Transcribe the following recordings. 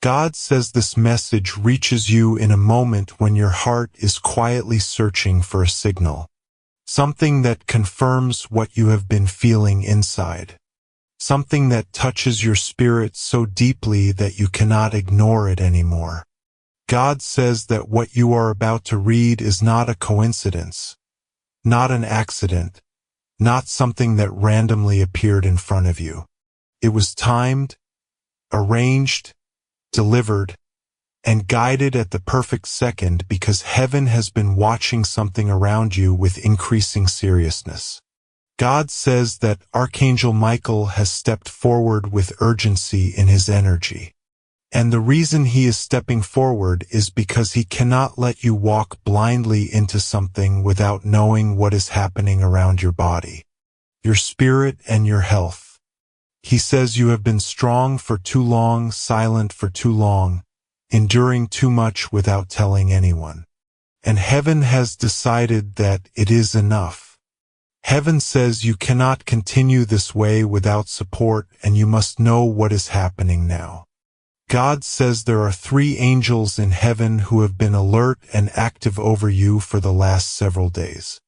God says this message reaches you in a moment when your heart is quietly searching for a signal. Something that confirms what you have been feeling inside. Something that touches your spirit so deeply that you cannot ignore it anymore. God says that what you are about to read is not a coincidence, not an accident, not something that randomly appeared in front of you. It was timed, arranged, delivered, and guided at the perfect second because heaven has been watching something around you with increasing seriousness. God says that Archangel Michael has stepped forward with urgency in his energy. And the reason he is stepping forward is because he cannot let you walk blindly into something without knowing what is happening around your body, your spirit, and your health. He says you have been strong for too long, silent for too long, enduring too much without telling anyone. And heaven has decided that it is enough. Heaven says you cannot continue this way without support, and you must know what is happening now. God says there are 3 angels in heaven who have been alert and active over you for the last several days.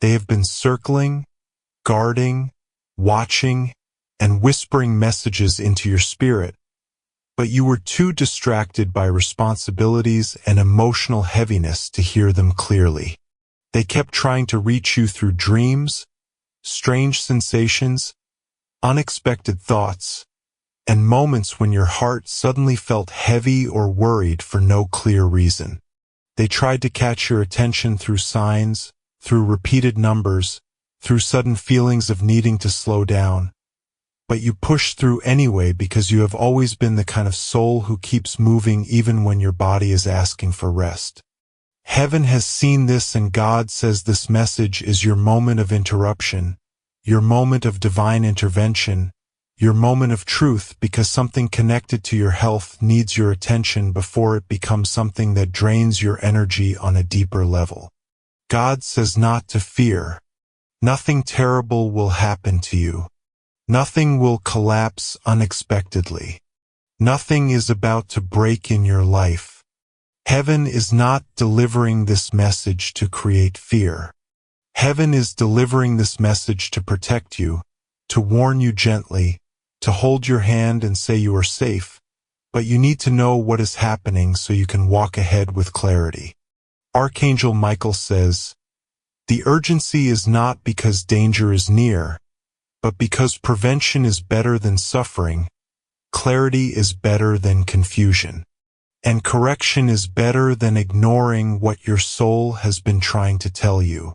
They have been circling, guarding, watching, and whispering messages into your spirit, but you were too distracted by responsibilities and emotional heaviness to hear them clearly. They kept trying to reach you through dreams, strange sensations, unexpected thoughts, and moments when your heart suddenly felt heavy or worried for no clear reason. They tried to catch your attention through signs, through repeated numbers, through sudden feelings of needing to slow down. But you pushed through anyway because you have always been the kind of soul who keeps moving even when your body is asking for rest. Heaven has seen this, and God says this message is your moment of interruption, your moment of divine intervention, your moment of truth, because something connected to your health needs your attention before it becomes something that drains your energy on a deeper level. God says not to fear. Nothing terrible will happen to you. Nothing will collapse unexpectedly. Nothing is about to break in your life. Heaven is not delivering this message to create fear. Heaven is delivering this message to protect you, to warn you gently, to hold your hand and say you are safe, but you need to know what is happening so you can walk ahead with clarity. Archangel Michael says, the urgency is not because danger is near, but because prevention is better than suffering, clarity is better than confusion, and correction is better than ignoring what your soul has been trying to tell you.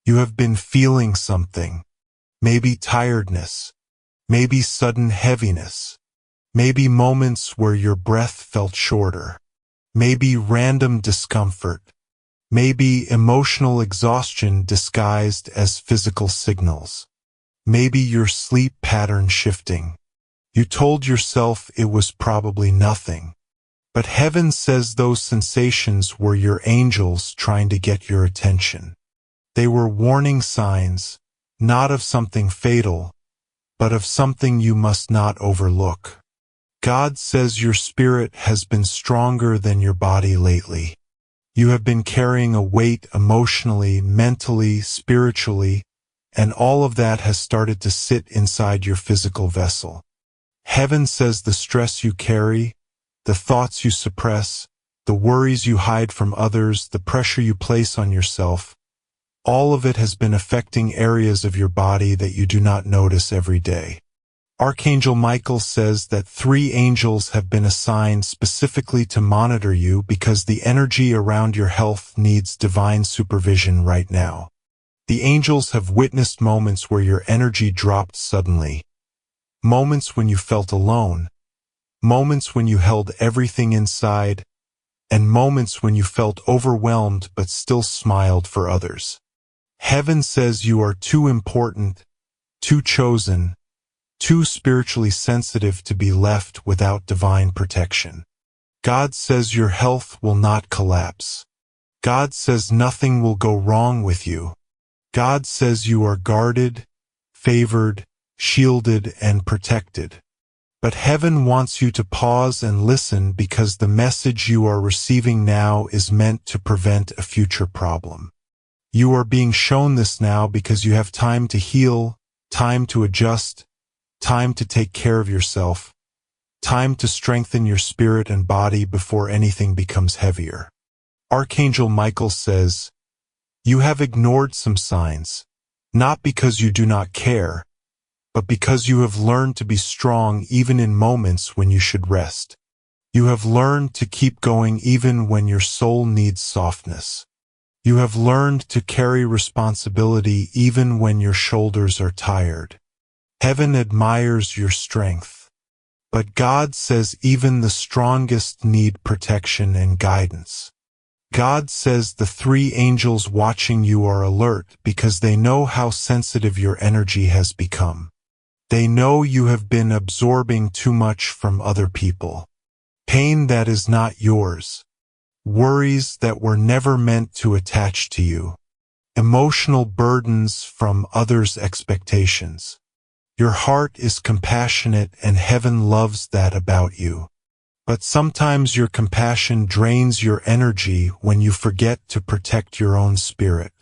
You have been feeling something, maybe tiredness, maybe sudden heaviness, maybe moments where your breath felt shorter, maybe random discomfort, maybe emotional exhaustion disguised as physical signals, maybe your sleep pattern shifting. You told yourself it was probably nothing, but heaven says those sensations were your angels trying to get your attention. They were warning signs, not of something fatal, but of something you must not overlook. God says your spirit has been stronger than your body lately. You have been carrying a weight emotionally, mentally, spiritually, and all of that has started to sit inside your physical vessel. Heaven says the stress you carry, the thoughts you suppress, the worries you hide from others, the pressure you place on yourself, all of it has been affecting areas of your body that you do not notice every day. Archangel Michael says that 3 angels have been assigned specifically to monitor you because the energy around your health needs divine supervision right now. The angels have witnessed moments where your energy dropped suddenly, moments when you felt alone, moments when you held everything inside, and moments when you felt overwhelmed but still smiled for others. Heaven says you are too important, too chosen, too spiritually sensitive to be left without divine protection. God says your health will not collapse. God says nothing will go wrong with you. God says you are guarded, favored, shielded, and protected. But heaven wants you to pause and listen because the message you are receiving now is meant to prevent a future problem. You are being shown this now because you have time to heal, time to adjust, time to take care of yourself, time to strengthen your spirit and body before anything becomes heavier. Archangel Michael says, "You have ignored some signs, not because you do not care, but because you have learned to be strong even in moments when you should rest. You have learned to keep going even when your soul needs softness. You have learned to carry responsibility even when your shoulders are tired. Heaven admires your strength. But God says even the strongest need protection and guidance. God says the three angels watching you are alert because they know how sensitive your energy has become. They know you have been absorbing too much from other people. Pain that is not yours. Worries that were never meant to attach to you. Emotional burdens from others' expectations. Your heart is compassionate and heaven loves that about you. But sometimes your compassion drains your energy when you forget to protect your own spirit.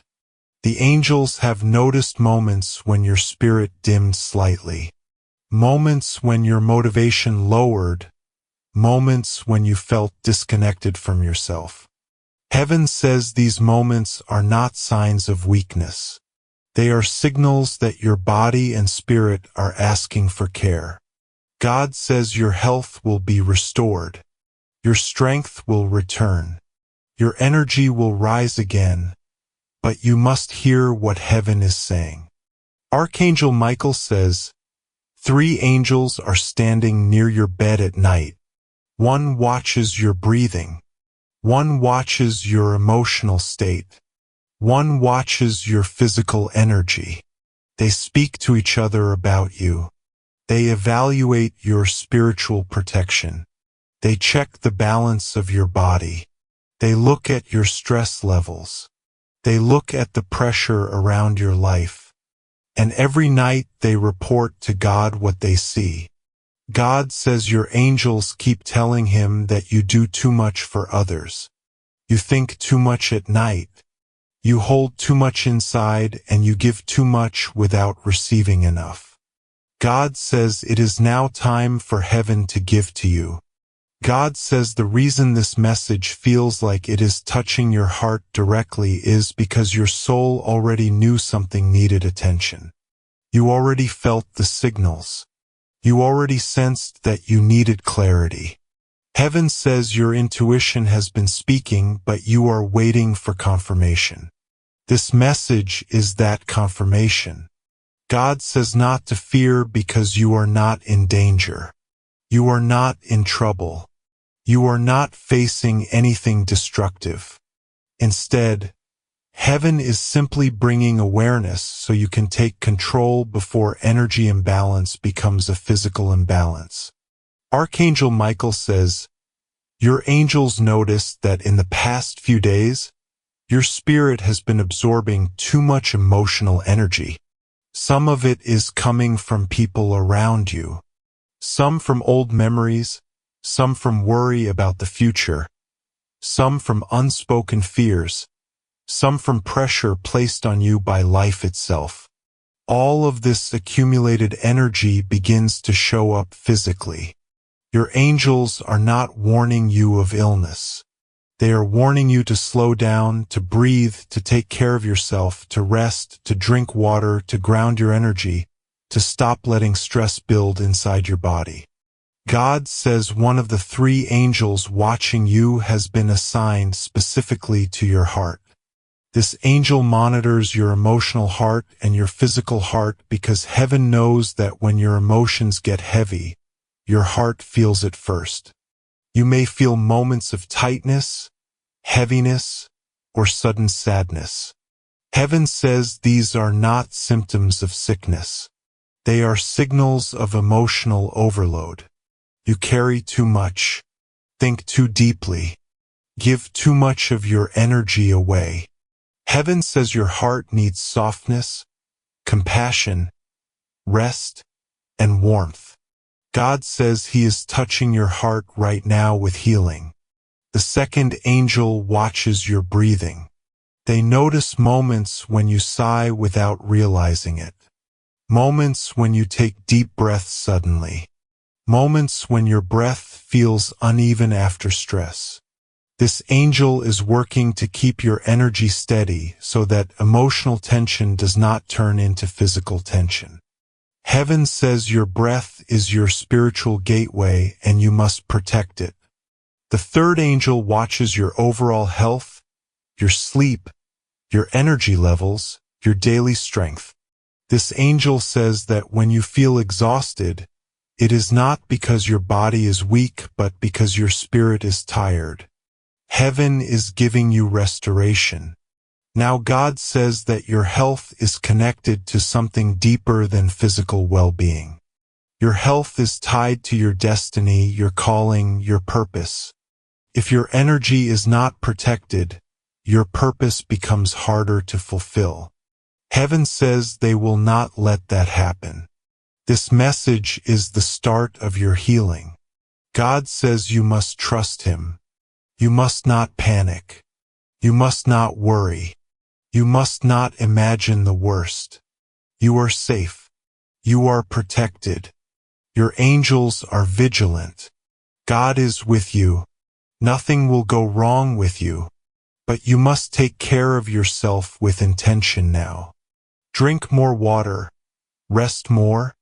The angels have noticed moments when your spirit dimmed slightly. Moments when your motivation lowered. Moments when you felt disconnected from yourself. Heaven says these moments are not signs of weakness. They are signals that your body and spirit are asking for care. God says your health will be restored. Your strength will return. Your energy will rise again. But you must hear what heaven is saying. Archangel Michael says, 3 angels are standing near your bed at night. One watches your breathing. One watches your emotional state. One watches your physical energy. They speak to each other about you. They evaluate your spiritual protection. They check the balance of your body. They look at your stress levels. They look at the pressure around your life. And every night they report to God what they see. God says your angels keep telling him that you do too much for others. You think too much at night. You hold too much inside and you give too much without receiving enough. God says it is now time for heaven to give to you. God says the reason this message feels like it is touching your heart directly is because your soul already knew something needed attention. You already felt the signals. You already sensed that you needed clarity. Heaven says your intuition has been speaking, but you are waiting for confirmation. This message is that confirmation. God says not to fear because you are not in danger. You are not in trouble. You are not facing anything destructive. Instead, heaven is simply bringing awareness so you can take control before energy imbalance becomes a physical imbalance. Archangel Michael says, your angels noticed that in the past few days, your spirit has been absorbing too much emotional energy. Some of it is coming from people around you. Some from old memories, some from worry about the future, some from unspoken fears, some from pressure placed on you by life itself. All of this accumulated energy begins to show up physically. Your angels are not warning you of illness. They are warning you to slow down, to breathe, to take care of yourself, to rest, to drink water, to ground your energy, to stop letting stress build inside your body. God says one of the 3 angels watching you has been assigned specifically to your heart. This angel monitors your emotional heart and your physical heart because heaven knows that when your emotions get heavy, your heart feels it first. You may feel moments of tightness, heaviness, or sudden sadness. Heaven says these are not symptoms of sickness. They are signals of emotional overload. You carry too much, think too deeply, give too much of your energy away. Heaven says your heart needs softness, compassion, rest, and warmth. God says He is touching your heart right now with healing. The second angel watches your breathing. They notice moments when you sigh without realizing it. Moments when you take deep breaths suddenly. Moments when your breath feels uneven after stress. This angel is working to keep your energy steady so that emotional tension does not turn into physical tension. Heaven says your breath is your spiritual gateway and you must protect it. The third angel watches your overall health, your sleep, your energy levels, your daily strength. This angel says that when you feel exhausted, it is not because your body is weak but because your spirit is tired. Heaven is giving you restoration. Now God says that your health is connected to something deeper than physical well-being. Your health is tied to your destiny, your calling, your purpose. If your energy is not protected, your purpose becomes harder to fulfill. Heaven says they will not let that happen. This message is the start of your healing. God says you must trust Him. You must not panic. You must not worry. You must not imagine the worst. You are safe. You are protected. Your angels are vigilant. God is with you. Nothing will go wrong with you. But you must take care of yourself with intention now. Drink more water. Rest more.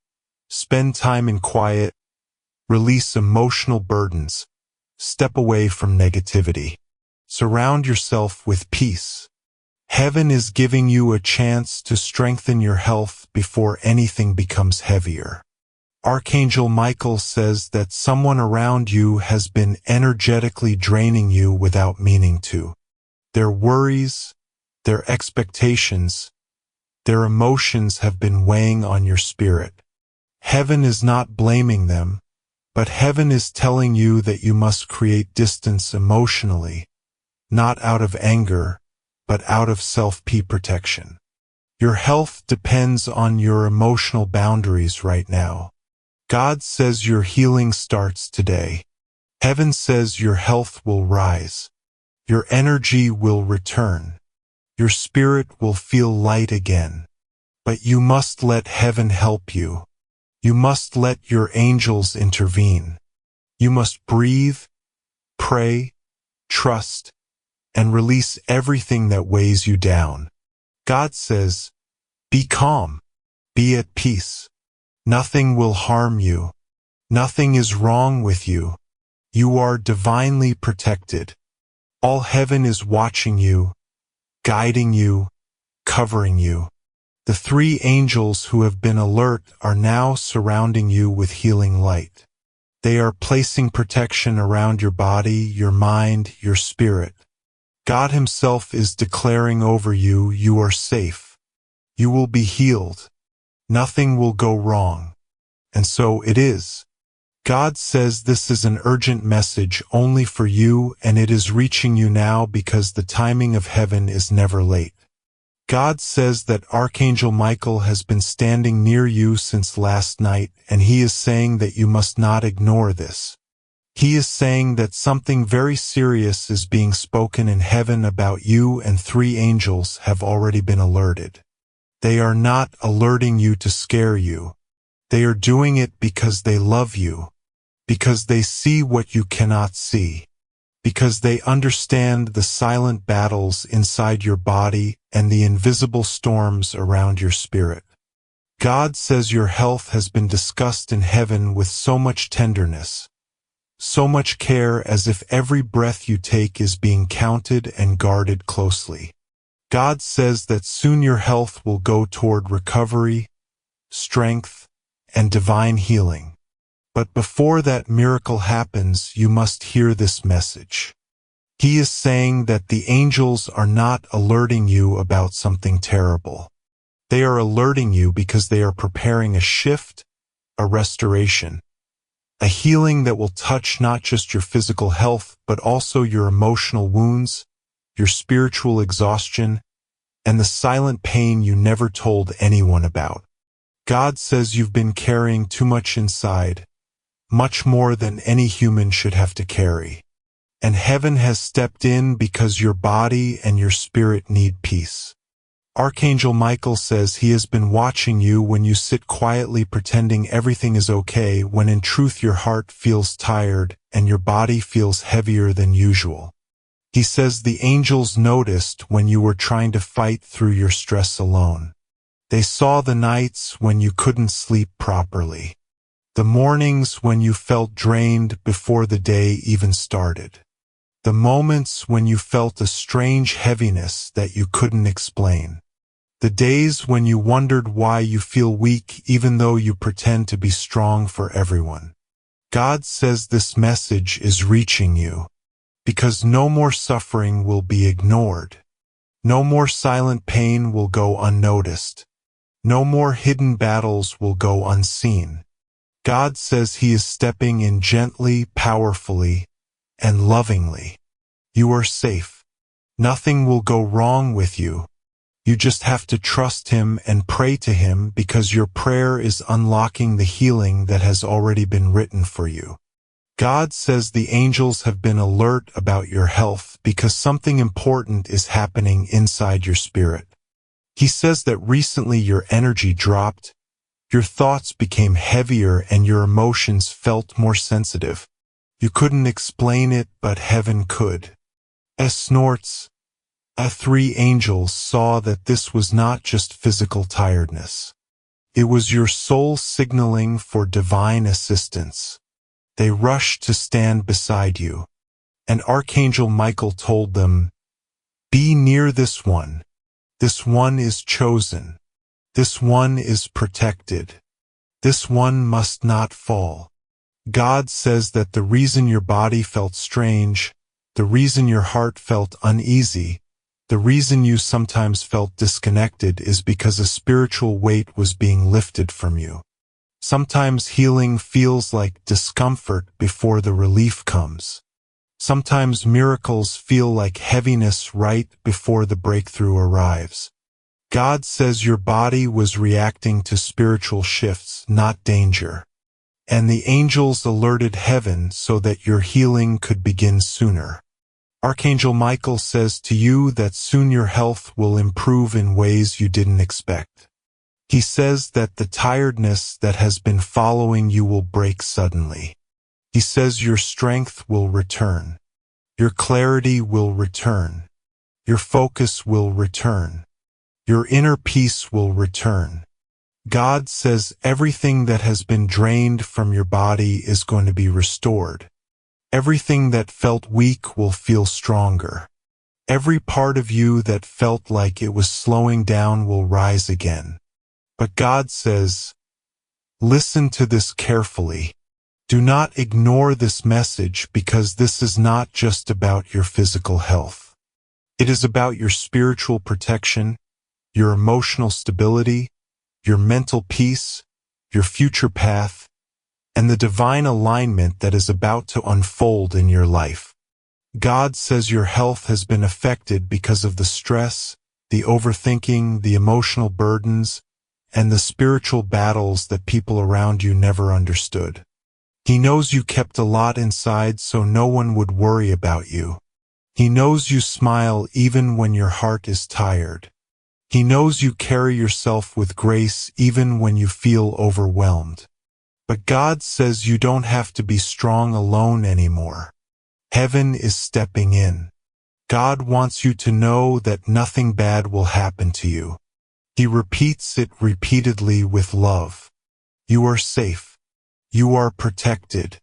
Spend time in quiet. Release emotional burdens. Step away from negativity. Surround yourself with peace. Heaven is giving you a chance to strengthen your health before anything becomes heavier. Archangel Michael says that someone around you has been energetically draining you without meaning to. Their worries, their expectations, their emotions have been weighing on your spirit. Heaven is not blaming them, but heaven is telling you that you must create distance emotionally, not out of anger, but out of self-protection. Your health depends on your emotional boundaries right now. God says your healing starts today. Heaven says your health will rise. Your energy will return. Your spirit will feel light again. But you must let heaven help you. You must let your angels intervene. You must breathe, pray, trust, and release everything that weighs you down. God says, be calm, be at peace. Nothing will harm you. Nothing is wrong with you. You are divinely protected. All heaven is watching you, guiding you, covering you. The three angels who have been alert are now surrounding you with healing light. They are placing protection around your body, your mind, your spirit. God Himself is declaring over you, you are safe. You will be healed. Nothing will go wrong. And so it is. God says this is an urgent message only for you, and it is reaching you now because the timing of heaven is never late. God says that Archangel Michael has been standing near you since last night, and he is saying that you must not ignore this. He is saying that something very serious is being spoken in heaven about you, and three angels have already been alerted. They are not alerting you to scare you. They are doing it because they love you, because they see what you cannot see, because they understand the silent battles inside your body and the invisible storms around your spirit. God says your health has been discussed in heaven with so much tenderness, so much care, as if every breath you take is being counted and guarded closely. God says that soon your health will go toward recovery, strength, and divine healing. But before that miracle happens, you must hear this message. He is saying that the angels are not alerting you about something terrible. They are alerting you because they are preparing a shift, a restoration, a healing that will touch not just your physical health, but also your emotional wounds, your spiritual exhaustion, and the silent pain you never told anyone about. God says you've been carrying too much inside, much more than any human should have to carry. And heaven has stepped in because your body and your spirit need peace. Archangel Michael says he has been watching you when you sit quietly pretending everything is okay, when in truth your heart feels tired and your body feels heavier than usual. He says the angels noticed when you were trying to fight through your stress alone. They saw the nights when you couldn't sleep properly, the mornings when you felt drained before the day even started, the moments when you felt a strange heaviness that you couldn't explain, the days when you wondered why you feel weak even though you pretend to be strong for everyone. God says this message is reaching you because no more suffering will be ignored. No more silent pain will go unnoticed. No more hidden battles will go unseen. God says He is stepping in gently, powerfully, and lovingly. You are safe. Nothing will go wrong with you. You just have to trust Him and pray to Him because your prayer is unlocking the healing that has already been written for you. God says the angels have been alert about your health because something important is happening inside your spirit. He says that recently your energy dropped, your thoughts became heavier, and your emotions felt more sensitive. You couldn't explain it, but heaven could. As snorts, three angels saw that this was not just physical tiredness. It was your soul signaling for divine assistance. They rushed to stand beside you, and Archangel Michael told them, "Be near this one. This one is chosen. This one is protected. This one must not fall." God says that the reason your body felt strange, the reason your heart felt uneasy, the reason you sometimes felt disconnected is because a spiritual weight was being lifted from you. Sometimes healing feels like discomfort before the relief comes. Sometimes miracles feel like heaviness right before the breakthrough arrives. God says your body was reacting to spiritual shifts, not danger. And the angels alerted heaven so that your healing could begin sooner. Archangel Michael says to you that soon your health will improve in ways you didn't expect. He says that the tiredness that has been following you will break suddenly. He says your strength will return. Your clarity will return. Your focus will return. Your inner peace will return. God says everything that has been drained from your body is going to be restored. Everything that felt weak will feel stronger. Every part of you that felt like it was slowing down will rise again. But God says, listen to this carefully. Do not ignore this message because this is not just about your physical health. It is about your spiritual protection, your emotional stability, your mental peace, your future path, and the divine alignment that is about to unfold in your life. God says your health has been affected because of the stress, the overthinking, the emotional burdens, and the spiritual battles that people around you never understood. He knows you kept a lot inside so no one would worry about you. He knows you smile even when your heart is tired. He knows you carry yourself with grace even when you feel overwhelmed. But God says you don't have to be strong alone anymore. Heaven is stepping in. God wants you to know that nothing bad will happen to you. He repeats it repeatedly with love. You are safe. You are protected.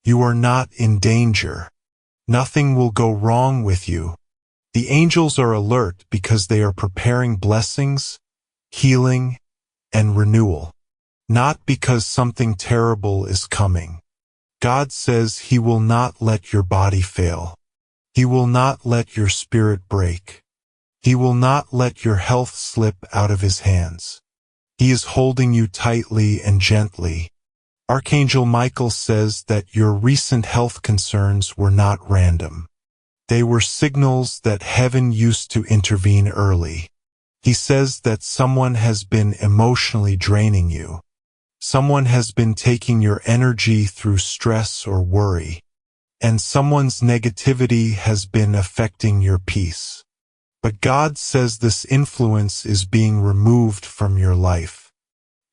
You are not in danger. Nothing will go wrong with you. The angels are alert because they are preparing blessings, healing, and renewal. Not because something terrible is coming. God says He will not let your body fail. He will not let your spirit break. He will not let your health slip out of His hands. He is holding you tightly and gently. Archangel Michael says that your recent health concerns were not random. They were signals that heaven used to intervene early. He says that someone has been emotionally draining you. Someone has been taking your energy through stress or worry, and someone's negativity has been affecting your peace. But God says this influence is being removed from your life.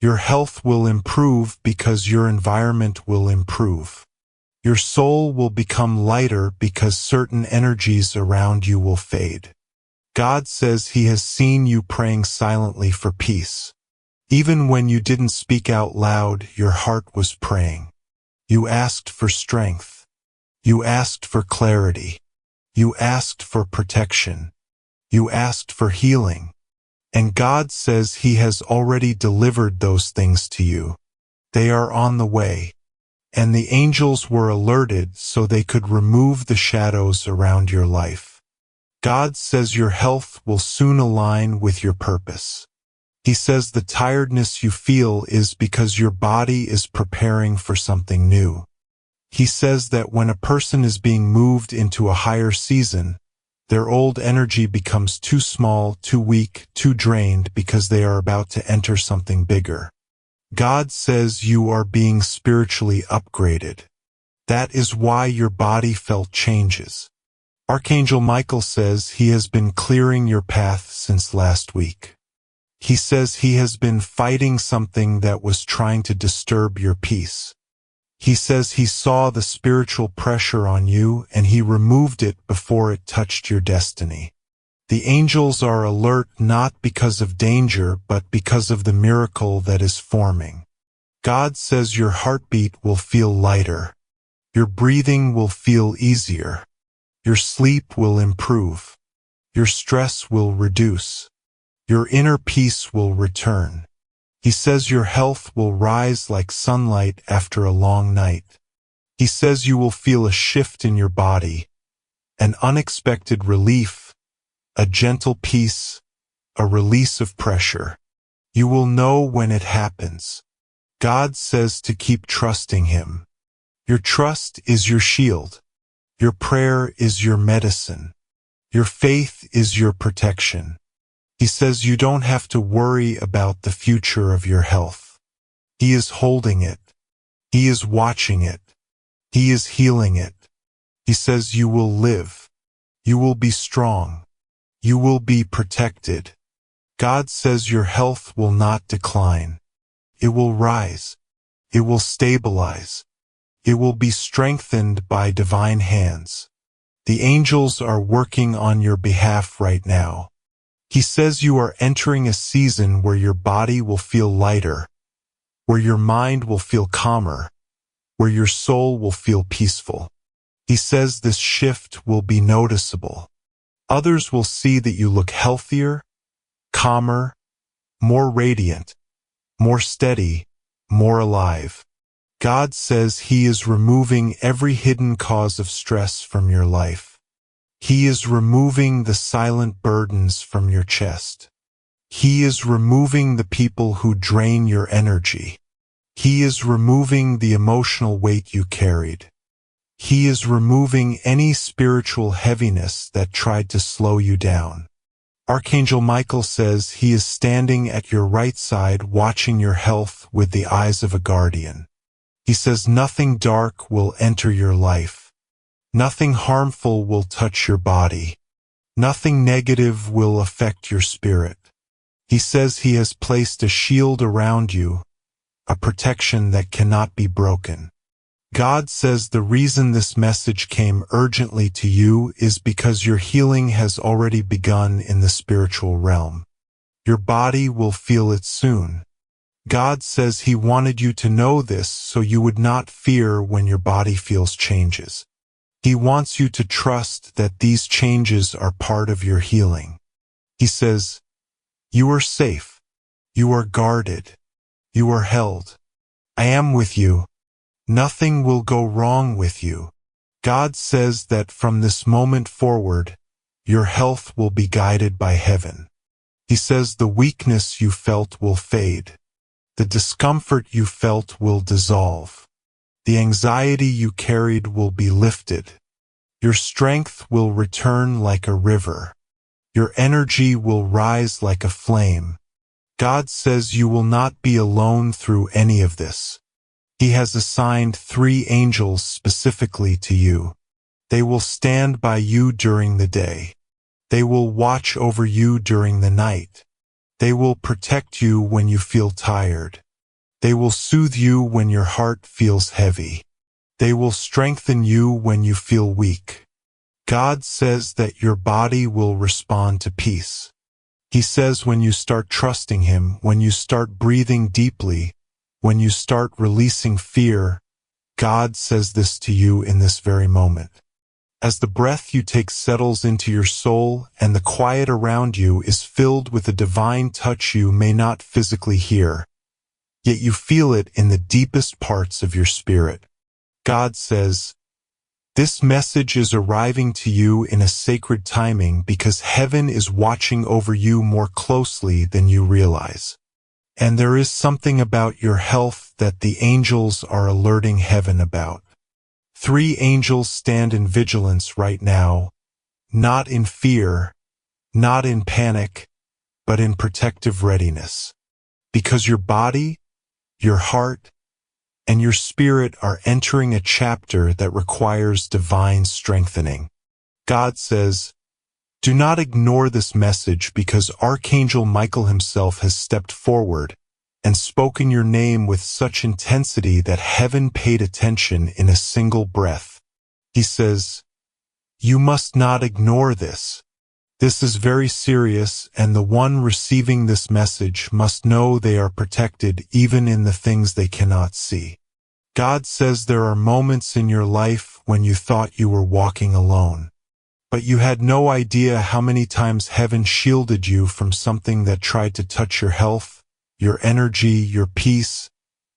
Your health will improve because your environment will improve. Your soul will become lighter because certain energies around you will fade. God says He has seen you praying silently for peace. Even when you didn't speak out loud, your heart was praying. You asked for strength. You asked for clarity. You asked for protection. You asked for healing. And God says He has already delivered those things to you. They are on the way. And the angels were alerted so they could remove the shadows around your life. God says your health will soon align with your purpose. He says the tiredness you feel is because your body is preparing for something new. He says that when a person is being moved into a higher season, their old energy becomes too small, too weak, too drained because they are about to enter something bigger. God says you are being spiritually upgraded. That is why your body felt changes. Archangel Michael says he has been clearing your path since last week. He says he has been fighting something that was trying to disturb your peace. He says he saw the spiritual pressure on you and he removed it before it touched your destiny. The angels are alert not because of danger but because of the miracle that is forming. God says your heartbeat will feel lighter. Your breathing will feel easier. Your sleep will improve. Your stress will reduce. Your inner peace will return. He says your health will rise like sunlight after a long night. He says you will feel a shift in your body, an unexpected relief, a gentle peace, a release of pressure. You will know when it happens. God says to keep trusting Him. Your trust is your shield. Your prayer is your medicine. Your faith is your protection. He says you don't have to worry about the future of your health. He is holding it. He is watching it. He is healing it. He says you will live. You will be strong. You will be protected. God says your health will not decline. It will rise. It will stabilize. It will be strengthened by divine hands. The angels are working on your behalf right now. He says you are entering a season where your body will feel lighter, where your mind will feel calmer, where your soul will feel peaceful. He says this shift will be noticeable. Others will see that you look healthier, calmer, more radiant, more steady, more alive. God says He is removing every hidden cause of stress from your life. He is removing the silent burdens from your chest. He is removing the people who drain your energy. He is removing the emotional weight you carried. He is removing any spiritual heaviness that tried to slow you down. Archangel Michael says he is standing at your right side watching your health with the eyes of a guardian. He says nothing dark will enter your life. Nothing harmful will touch your body. Nothing negative will affect your spirit. He says He has placed a shield around you, a protection that cannot be broken. God says the reason this message came urgently to you is because your healing has already begun in the spiritual realm. Your body will feel it soon. God says He wanted you to know this so you would not fear when your body feels changes. He wants you to trust that these changes are part of your healing. He says, you are safe. You are guarded. You are held. I am with you. Nothing will go wrong with you. God says that from this moment forward, your health will be guided by heaven. He says the weakness you felt will fade. The discomfort you felt will dissolve. The anxiety you carried will be lifted. Your strength will return like a river. Your energy will rise like a flame. God says you will not be alone through any of this. He has assigned 3 angels specifically to you. They will stand by you during the day. They will watch over you during the night. They will protect you when you feel tired. They will soothe you when your heart feels heavy. They will strengthen you when you feel weak. God says that your body will respond to peace. He says when you start trusting Him, when you start breathing deeply, when you start releasing fear, God says this to you in this very moment. As the breath you take settles into your soul and the quiet around you is filled with a divine touch you may not physically hear, yet you feel it in the deepest parts of your spirit. God says, this message is arriving to you in a sacred timing because heaven is watching over you more closely than you realize. And there is something about your health that the angels are alerting heaven about. 3 angels stand in vigilance right now, not in fear, not in panic, but in protective readiness. Because your body, your heart, and your spirit are entering a chapter that requires divine strengthening. God says, do not ignore this message because Archangel Michael himself has stepped forward and spoken your name with such intensity that heaven paid attention in a single breath. He says, you must not ignore this. This is very serious, and the one receiving this message must know they are protected even in the things they cannot see. God says there are moments in your life when you thought you were walking alone, but you had no idea how many times heaven shielded you from something that tried to touch your health, your energy, your peace,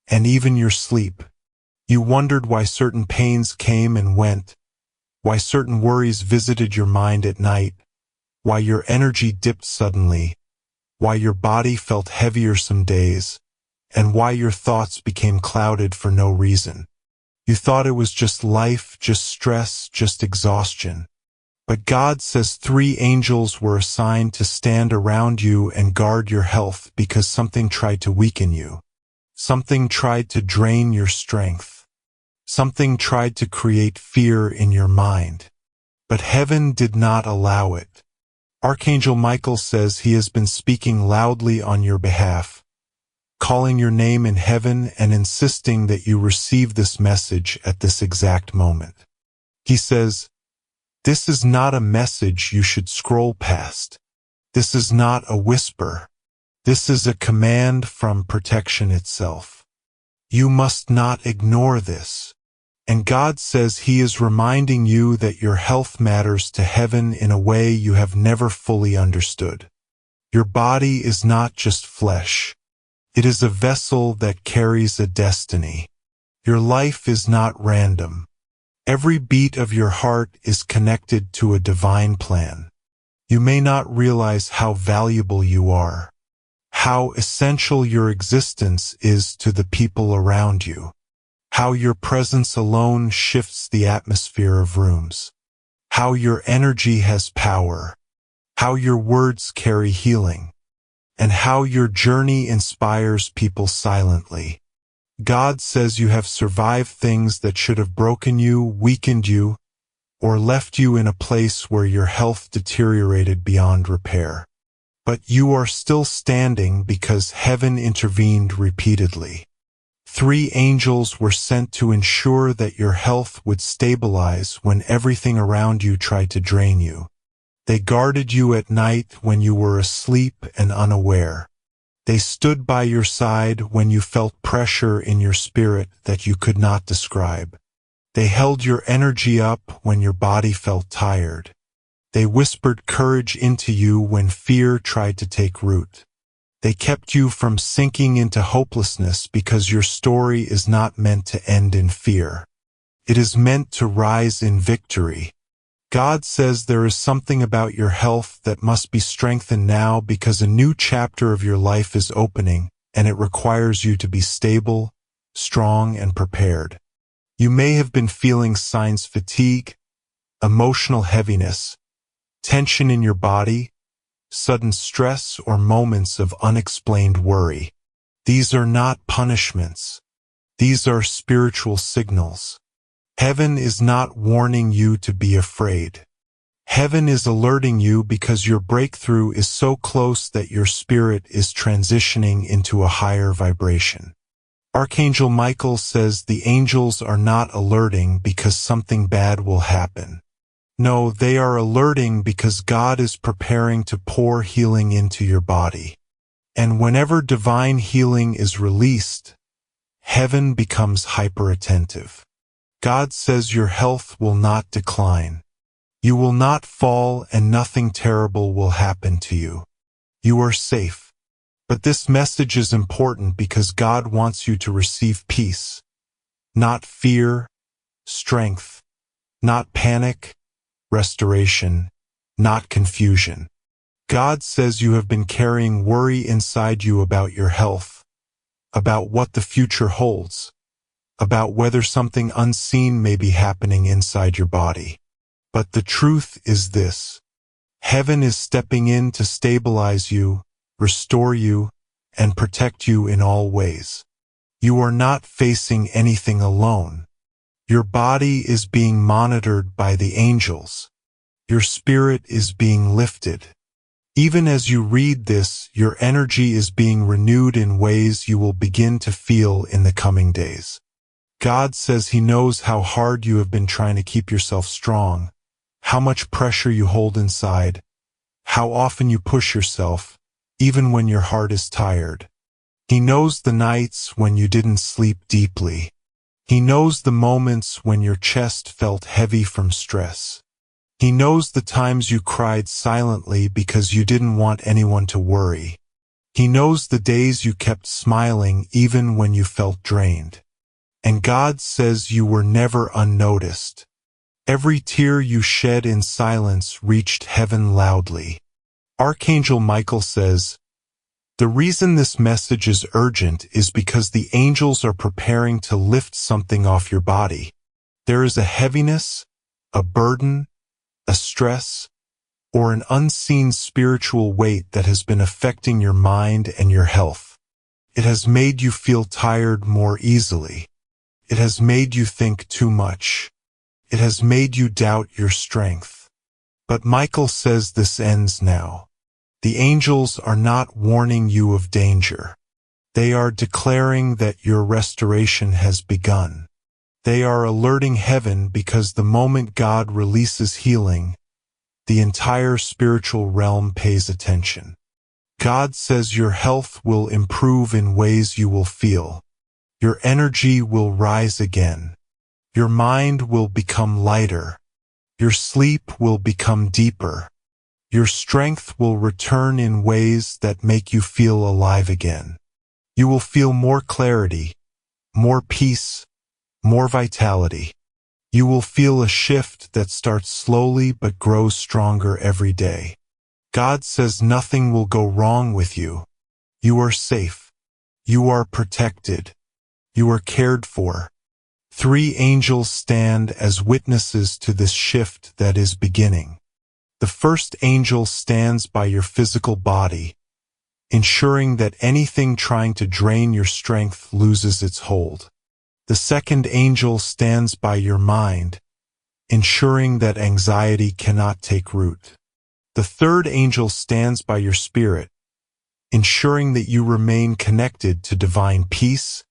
and even your sleep. You wondered why certain pains came and went, why certain worries visited your mind at night, why your energy dipped suddenly, why your body felt heavier some days, and why your thoughts became clouded for no reason. You thought it was just life, just stress, just exhaustion. But God says 3 angels were assigned to stand around you and guard your health because something tried to weaken you. Something tried to drain your strength. Something tried to create fear in your mind. But heaven did not allow it. Archangel Michael says he has been speaking loudly on your behalf, calling your name in heaven and insisting that you receive this message at this exact moment. He says, this is not a message you should scroll past. This is not a whisper. This is a command from protection itself. You must not ignore this. And God says He is reminding you that your health matters to heaven in a way you have never fully understood. Your body is not just flesh. It is a vessel that carries a destiny. Your life is not random. Every beat of your heart is connected to a divine plan. You may not realize how valuable you are, how essential your existence is to the people around you, how your presence alone shifts the atmosphere of rooms, how your energy has power, how your words carry healing, and how your journey inspires people silently. God says you have survived things that should have broken you, weakened you, or left you in a place where your health deteriorated beyond repair. But you are still standing because heaven intervened repeatedly. 3 angels were sent to ensure that your health would stabilize when everything around you tried to drain you. They guarded you at night when you were asleep and unaware. They stood by your side when you felt pressure in your spirit that you could not describe. They held your energy up when your body felt tired. They whispered courage into you when fear tried to take root. They kept you from sinking into hopelessness because your story is not meant to end in fear. It is meant to rise in victory. God says there is something about your health that must be strengthened now because a new chapter of your life is opening, and it requires you to be stable, strong, and prepared. You may have been feeling signs fatigue, emotional heaviness, tension in your body, sudden stress, or moments of unexplained worry. These are not punishments. These are spiritual signals. Heaven is not warning you to be afraid. Heaven is alerting you because your breakthrough is so close that your spirit is transitioning into a higher vibration. Archangel Michael says the angels are not alerting because something bad will happen. No, they are alerting because God is preparing to pour healing into your body. And whenever divine healing is released, heaven becomes hyper-attentive. God says your health will not decline. You will not fall and nothing terrible will happen to you. You are safe. But this message is important because God wants you to receive peace, not fear, strength, not panic, restoration, not confusion. God says you have been carrying worry inside you about your health, about what the future holds, about whether something unseen may be happening inside your body. But the truth is this: heaven is stepping in to stabilize you, restore you, and protect you in all ways. You are not facing anything alone. Your body is being monitored by the angels. Your spirit is being lifted. Even as you read this, your energy is being renewed in ways you will begin to feel in the coming days. God says He knows how hard you have been trying to keep yourself strong, how much pressure you hold inside, how often you push yourself, even when your heart is tired. He knows the nights when you didn't sleep deeply. He knows the moments when your chest felt heavy from stress. He knows the times you cried silently because you didn't want anyone to worry. He knows the days you kept smiling even when you felt drained. And God says you were never unnoticed. Every tear you shed in silence reached heaven loudly. Archangel Michael says, the reason this message is urgent is because the angels are preparing to lift something off your body. There is a heaviness, a burden, a stress, or an unseen spiritual weight that has been affecting your mind and your health. It has made you feel tired more easily. It has made you think too much. It has made you doubt your strength. But Michael says this ends now. The angels are not warning you of danger. They are declaring that your restoration has begun. They are alerting heaven because the moment God releases healing, the entire spiritual realm pays attention. God says your health will improve in ways you will feel. Your energy will rise again. Your mind will become lighter. Your sleep will become deeper. Your strength will return in ways that make you feel alive again. You will feel more clarity, more peace, more vitality. You will feel a shift that starts slowly but grows stronger every day. God says nothing will go wrong with you. You are safe. You are protected. You are cared for. 3 angels stand as witnesses to this shift that is beginning. The first angel stands by your physical body, ensuring that anything trying to drain your strength loses its hold. The second angel stands by your mind, ensuring that anxiety cannot take root. The third angel stands by your spirit, ensuring that you remain connected to divine peace,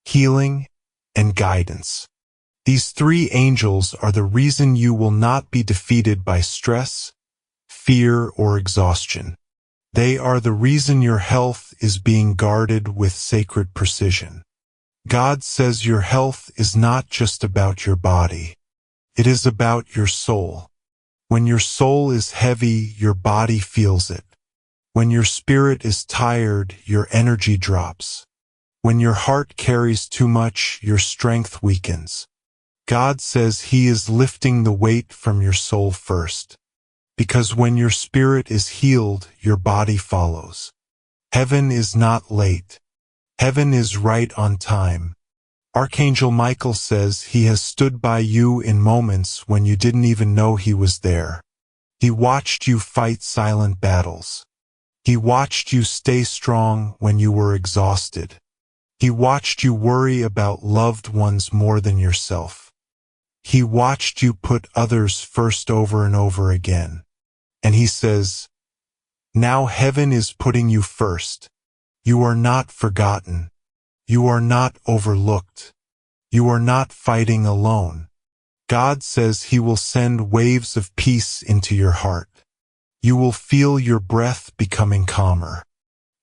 healing, and guidance. These 3 angels are the reason you will not be defeated by stress, fear, or exhaustion. They are the reason your health is being guarded with sacred precision. God says your health is not just about your body. It is about your soul. When your soul is heavy, your body feels it. When your spirit is tired, your energy drops. When your heart carries too much, your strength weakens. God says He is lifting the weight from your soul first. Because when your spirit is healed, your body follows. Heaven is not late. Heaven is right on time. Archangel Michael says He has stood by you in moments when you didn't even know He was there. He watched you fight silent battles. He watched you stay strong when you were exhausted. He watched you worry about loved ones more than yourself. He watched you put others first over and over again. And he says, now heaven is putting you first. You are not forgotten. You are not overlooked. You are not fighting alone. God says he will send waves of peace into your heart. You will feel your breath becoming calmer.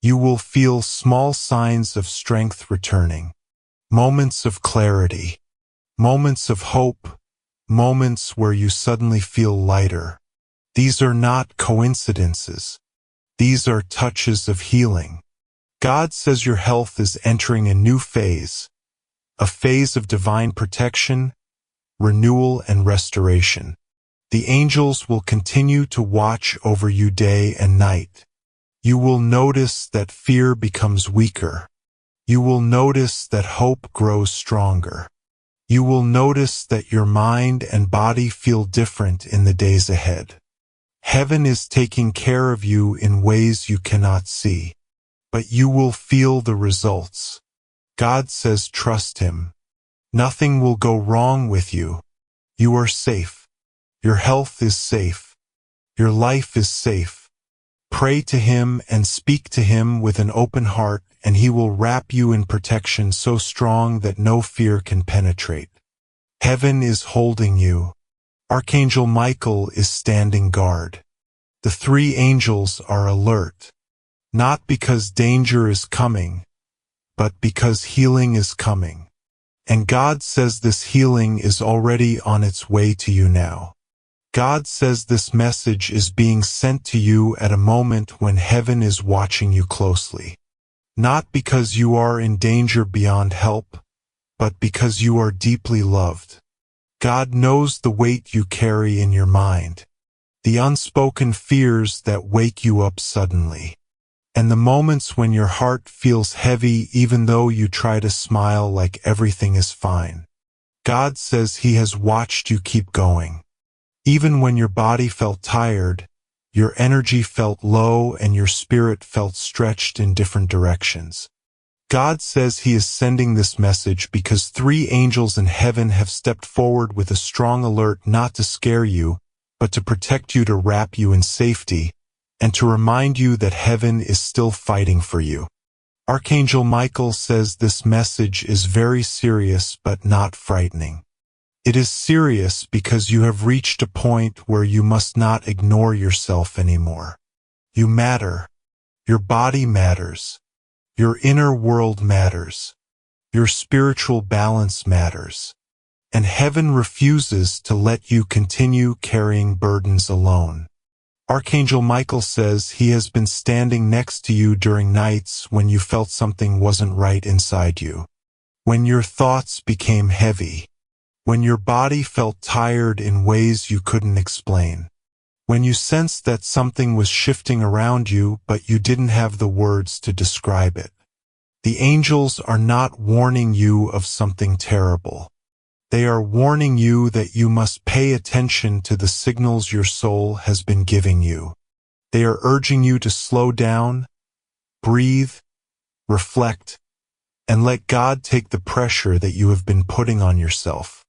You will feel small signs of strength returning. Moments of clarity. Moments of hope. Moments where you suddenly feel lighter. These are not coincidences. These are touches of healing. God says your health is entering a new phase. A phase of divine protection, renewal, and restoration. The angels will continue to watch over you day and night. You will notice that fear becomes weaker. You will notice that hope grows stronger. You will notice that your mind and body feel different in the days ahead. Heaven is taking care of you in ways you cannot see, but you will feel the results. God says trust him. Nothing will go wrong with you. You are safe. Your health is safe. Your life is safe. Pray to him and speak to him with an open heart, and he will wrap you in protection so strong that no fear can penetrate. Heaven is holding you. Archangel Michael is standing guard. The three angels are alert, not because danger is coming, but because healing is coming. And God says this healing is already on its way to you now. God says this message is being sent to you at a moment when heaven is watching you closely. Not because you are in danger beyond help, but because you are deeply loved. God knows the weight you carry in your mind, the unspoken fears that wake you up suddenly, and the moments when your heart feels heavy even though you try to smile like everything is fine. God says he has watched you keep going. Even when your body felt tired, your energy felt low, and your spirit felt stretched in different directions. God says he is sending this message because three angels in heaven have stepped forward with a strong alert, not to scare you, but to protect you, to wrap you in safety, and to remind you that heaven is still fighting for you. Archangel Michael says this message is very serious but not frightening. It is serious because you have reached a point where you must not ignore yourself anymore. You matter. Your body matters. Your inner world matters. Your spiritual balance matters. And heaven refuses to let you continue carrying burdens alone. Archangel Michael says he has been standing next to you during nights when you felt something wasn't right inside you. When your thoughts became heavy. When your body felt tired in ways you couldn't explain. When you sensed that something was shifting around you but you didn't have the words to describe it. The angels are not warning you of something terrible. They are warning you that you must pay attention to the signals your soul has been giving you. They are urging you to slow down, breathe, reflect, and let God take the pressure that you have been putting on yourself.